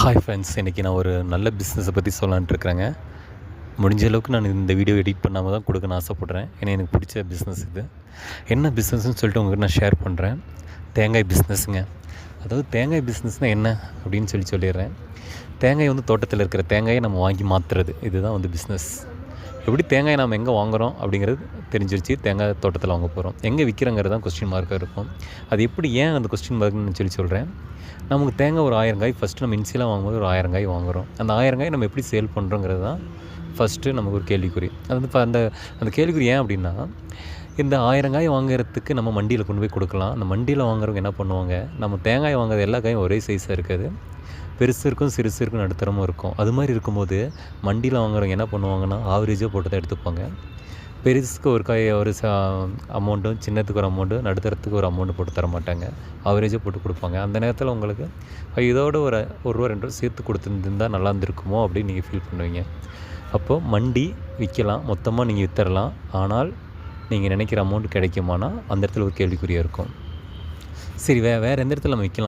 Hi friends, இன்றைக்கி நான் ஒரு நல்ல பிஸ்னஸை பற்றி சொல்லலான்ட்டு இருக்கிறேங்க. முடிஞ்ச அளவுக்கு நான் இந்த வீடியோ எடிட் பண்ணாமல் தான் கொடுக்கணும்னு ஆசைப்பட்றேன். ஏன்னா எனக்கு பிடிச்ச பிஸ்னஸ் இது. என்ன பிஸ்னஸ்ன்னு சொல்லிட்டு உங்கள்கிட்ட நான் ஷேர் பண்ணுறேன். தேங்காய் பிஸ்னஸுங்க. அதாவது தேங்காய் பிஸ்னஸ்னால் என்ன அப்படின்னு சொல்லிடுறேன். தேங்காய் தோட்டத்தில் இருக்கிற தேங்காயை நம்ம வாங்கி மாற்றுறது, இதுதான் பிஸ்னஸ். எப்படி தேங்காய் நம்ம எங்கே வாங்குகிறோம் அப்படிங்கிறது தெரிஞ்சிருச்சு. தேங்காய் தோட்டத்தில் வாங்க போகிறோம், எங்கே விற்கிறங்கிறது தான் கொஸ்டின் மார்க்காக இருக்கும். அது எப்படி, ஏன் அந்த கொஸ்டின் மார்க்னு சொல்கிறேன். நமக்கு தேங்காய் ஒரு 1000 காய் ஃபஸ்ட்டு நம்ம இன்சியலாக வாங்கும்போது ஒரு 1000 காய் வாங்குகிறோம். அந்த 1000 காய் நம்ம எப்படி சேல் பண்ணுறோங்கிறது தான் ஃபஸ்ட்டு நமக்கு ஒரு கேள்விக்குறி. அது இப்போ அந்த கேள்விக்குறி ஏன் அப்படின்னா, இந்த 1000 காய் வாங்குறதுக்கு நம்ம மண்டியில் கொண்டு போய் கொடுக்கலாம். அந்த மண்டியில் வாங்குறவங்க என்ன பண்ணுவாங்க, நம்ம தேங்காய் வாங்குறது எல்லா காயும் ஒரே சைஸாக இருக்காது. பெருசு இருக்கும், சிறுசு இருக்கும், நடுத்தரமும் இருக்கும். அது மாதிரி இருக்கும்போது மண்டியில் வாங்குறவங்க என்ன பண்ணுவாங்கன்னா, ஆவரேஜாக போட்டு தான் எடுத்துப்பாங்க. பெருசுக்கு ஒரு காய் ஒரு அமௌண்ட்டும், சின்னத்துக்கு ஒரு அமௌண்ட்டு, நடுத்தரத்துக்கு ஒரு அமௌண்ட்டு போட்டு தர மாட்டாங்க. ஆவரேஜாக போட்டு கொடுப்பாங்க. அந்த நேரத்தில் உங்களுக்கு இதோட ஒரு ரூபா 2 ரூபா சேர்த்து கொடுத்துருந்தா நல்லா இருந்திருக்குமோ அப்படின்னு நீங்கள் ஃபீல் பண்ணுவீங்க. அப்போது மண்டி விற்கலாம், மொத்தமாக நீங்கள் விற்றுடலாம். ஆனால் நீங்கள் நினைக்கிற அமௌண்ட் கிடைக்குமானா அந்த இடத்துல ஒரு கேள்விக்குறியாக இருக்கும். சரி, வேறு எந்த இடத்துல நம்ம விற்கலாம்